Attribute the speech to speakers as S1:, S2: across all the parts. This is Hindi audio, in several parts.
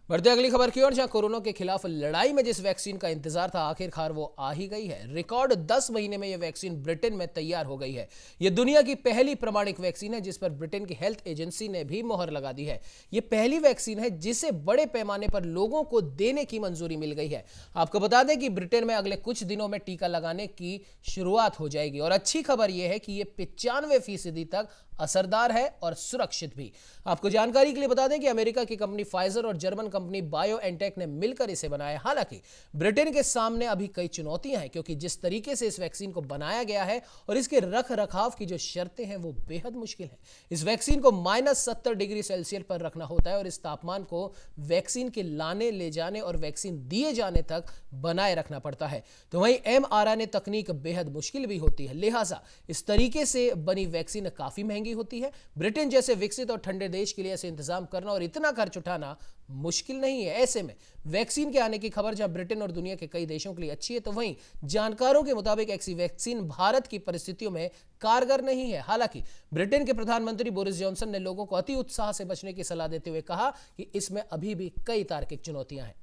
S1: बढ़ते अगली खबर की ओर, जहां कोरोना के खिलाफ लड़ाई में जिस वैक्सीन का इंतजार था आखिरकार वो आ ही गई है। रिकॉर्ड 10 महीने में यह वैक्सीन ब्रिटेन में तैयार हो गई है। यह दुनिया की पहली प्रमाणिक वैक्सीन है जिस पर ब्रिटेन की हेल्थ एजेंसी ने भी मोहर लगा दी है। यह पहली वैक्सीन है जिसे बड़े पैमाने पर लोगों को देने की मंजूरी मिल गई है। आपको बता दें कि ब्रिटेन में अगले कुछ दिनों में टीका लगाने की शुरुआत हो जाएगी और अच्छी खबर यह है कि यह 95% तक असरदार है और सुरक्षित भी। आपको जानकारी के लिए बता दें कि अमेरिका की कंपनी फाइजर और जर्मन कंपनी बायोएनटेक ने मिलकर इसे बनाया। हालांकि ब्रिटेन के सामने अभी कई चुनौतियां हैं, क्योंकि जिस तरीके से इस वैक्सीन को बनाया गया है और इसके रख रखाव की जो शर्तें हैं वो बेहद मुश्किल है। इस वैक्सीन को -70 डिग्री सेल्सियस पर रखना होता है और इस तापमान को वैक्सीन के लाने ले जाने और वैक्सीन दिए जाने तक बनाए रखना पड़ता है। तो वहीं mRNA तकनीक बेहद मुश्किल भी होती है, लिहाजा इस तरीके से बनी वैक्सीन काफी महंगी होती है। ब्रिटेन जैसे विकसित और ठंडे देश के लिए ऐसे इंतजाम करना और इतना खर्च उठाना मुश्किल नहीं है। ऐसे में वैक्सीन के आने की खबर जहां ब्रिटेन और दुनिया के कई देशों के लिए अच्छी है, तो वहीं जानकारों के मुताबिक ऐसी वैक्सीन भारत की परिस्थितियों में कारगर नहीं है। हालांकि ब्रिटेन के प्रधानमंत्री बोरिस जॉनसन ने लोगों को अति उत्साह से बचने की सलाह देते हुए कहा कि इसमें अभी भी कई तार्किक चुनौतियां हैं।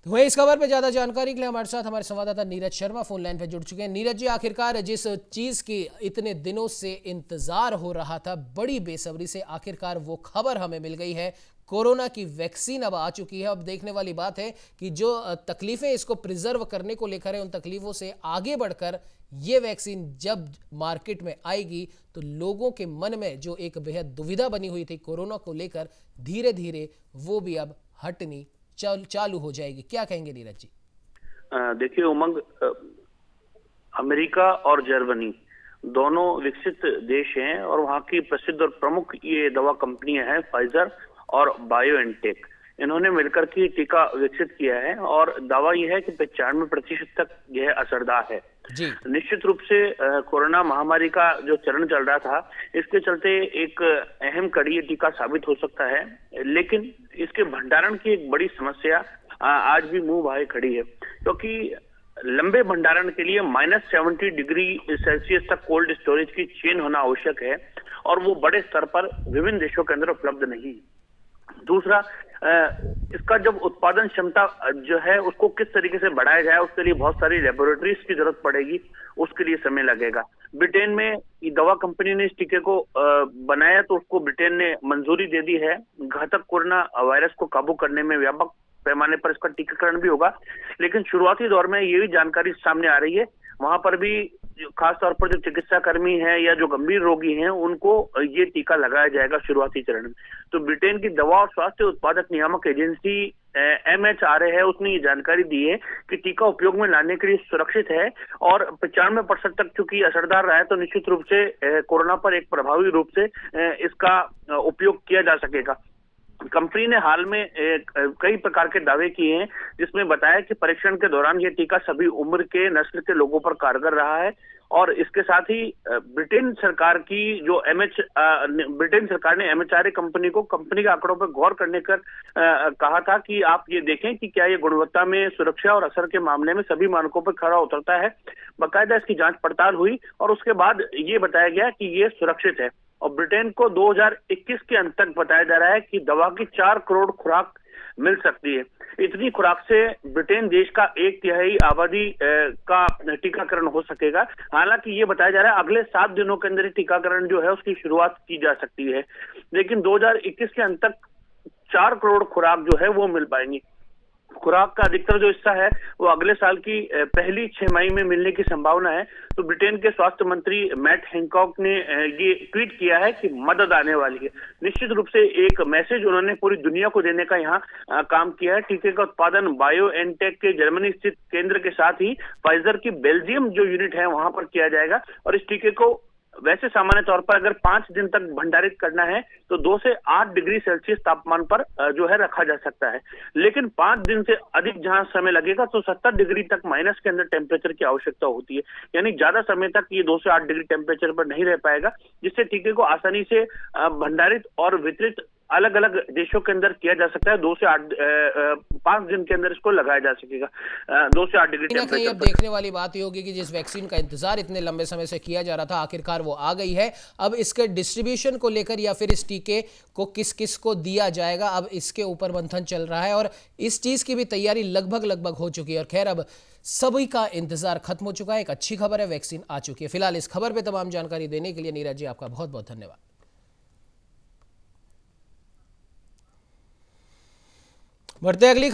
S1: तो वहीं इस खबर पर ज्यादा जानकारी के लिए हमारे साथ हमारे संवाददाता नीरज शर्मा फोन लाइन पर जुड़ चुके हैं। नीरज जी, आखिरकार जिस चीज की इतने दिनों से इंतजार हो रहा था, बड़ी बेसब्री से आखिरकार वो खबर हमें मिल गई है। कोरोना की वैक्सीन अब आ चुकी है। अब देखने वाली बात है कि जो तकलीफें इसको प्रिजर्व करने को लेकर है, उन तकलीफों से आगे बढ़कर ये वैक्सीन जब मार्केट में आएगी तो लोगों के मन में जो एक बेहद दुविधा बनी हुई थी कोरोना को लेकर, धीरे धीरे वो भी अब हटनी चालू हो जाएगी। क्या कहेंगे नीरज जी?
S2: देखिए उमंग, अमेरिका और जर्मनी दोनों विकसित देश हैं और वहाँ की प्रसिद्ध और प्रमुख ये दवा कंपनियां हैं फाइजर और बायोएनटेक। इन्होंने मिलकर के टीका विकसित किया है और दावा यह है कि 95% तक यह असरदार है
S1: जी।
S2: निश्चित रूप से कोरोना महामारी का जो चरण चल रहा था, इसके चलते एक अहम कड़ी ये टीका साबित हो सकता है, लेकिन इसके भंडारण की एक बड़ी समस्या आज भी मुंह भाए खड़ी है, क्योंकि लंबे भंडारण के लिए -70 डिग्री सेल्सियस तक कोल्ड स्टोरेज की चेन होना आवश्यक है और वो बड़े स्तर पर विभिन्न देशों के अंदर उपलब्ध नहीं। दूसरा, इसका जब उत्पादन क्षमता जो है उसको किस तरीके से बढ़ाया जाए, उसके लिए बहुत सारी लेबोरेटरीज की जरूरत पड़ेगी, उसके लिए समय लगेगा। ब्रिटेन में दवा कंपनी ने इस टीके को बनाया तो उसको ब्रिटेन ने मंजूरी दे दी है। घातक कोरोना वायरस को काबू करने में व्यापक पैमाने पर इसका टीकाकरण भी होगा, लेकिन शुरुआती दौर में ये भी जानकारी सामने आ रही है, वहां पर भी खास तौर पर जो चिकित्सा कर्मी हैं या जो गंभीर रोगी हैं उनको ये टीका लगाया जाएगा शुरुआती चरण में। तो ब्रिटेन की दवा और स्वास्थ्य उत्पादक नियामक एजेंसी MHRA है, उसने ये जानकारी दी है कि टीका उपयोग में लाने के लिए सुरक्षित है और 95% तक चूंकि असरदार रहा है, तो निश्चित रूप से कोरोना पर एक प्रभावी रूप से इसका उपयोग किया जा सकेगा। कंपनी ने हाल में कई प्रकार के दावे किए हैं, जिसमें बताया कि परीक्षण के दौरान यह टीका सभी उम्र के नस्ल के लोगों पर कारगर रहा है और इसके साथ ही ब्रिटेन सरकार ने MHRA कंपनी को कंपनी के आंकड़ों पर गौर करने कर कहा था कि आप ये देखें कि क्या ये गुणवत्ता में, सुरक्षा और असर के मामले में सभी मानकों पर खरा उतरता है। बाकायदा इसकी जांच पड़ताल हुई और उसके बाद ये बताया गया कि ये सुरक्षित है और ब्रिटेन को 2021 के अंत तक बताया जा रहा है कि दवा की 4 करोड़ खुराक मिल सकती है। इतनी खुराक से ब्रिटेन देश का 1/3 आबादी का टीकाकरण हो सकेगा। हालांकि ये बताया जा रहा है अगले 7 दिनों के अंदर टीकाकरण जो है उसकी शुरुआत की जा सकती है, लेकिन 2021 के अंत तक 4 करोड़ खुराक जो है वो मिल पाएंगी। खुराक का अधिकतर जो हिस्सा है वो अगले साल की पहली 6 मई में मिलने की संभावना है। तो ब्रिटेन के स्वास्थ्य मंत्री मैट हैनकॉक ने ये ट्वीट किया है कि मदद आने वाली है। निश्चित रूप से एक मैसेज उन्होंने पूरी दुनिया को देने का यहाँ काम किया है। टीके का उत्पादन बायोएनटेक के जर्मनी स्थित केंद्र के साथ ही फाइजर की बेल्जियम जो यूनिट है वहां पर किया जाएगा और इस टीके को वैसे सामान्य तौर पर अगर 5 दिन तक भंडारित करना है तो 2 से 8 डिग्री सेल्सियस तापमान पर जो है रखा जा सकता है, लेकिन 5 दिन से अधिक जहां समय लगेगा तो 70 डिग्री तक माइनस के अंदर टेम्परेचर की आवश्यकता होती है। यानी ज्यादा समय तक ये 2 से 8 डिग्री टेम्परेचर पर नहीं रह पाएगा, जिससे टीके को आसानी से भंडारित और वितरित अलग अलग देशों के अंदर किया जा सकता है। 2 से 5 दिन के अंदर इसको लगाया जा सकेगा 2 से 8 डिग्री टेम्परेचर।
S1: अब देखने वाली बात ये होगी कि जिस वैक्सीन का इंतजार इतने लंबे समय से किया जा रहा था आखिरकार वो आ गई है। अब इसके डिस्ट्रीब्यूशन को लेकर या फिर इस टीके को किस किस को दिया जाएगा, अब इसके ऊपर मंथन चल रहा है और इस चीज की भी तैयारी लगभग हो चुकी है। और खैर अब सभी का इंतजार खत्म हो चुका है। एक अच्छी खबर है, वैक्सीन आ चुकी है। फिलहाल इस खबर पे तमाम जानकारी देने के लिए नीरज जी आपका बहुत बहुत धन्यवाद। बढ़ते अगली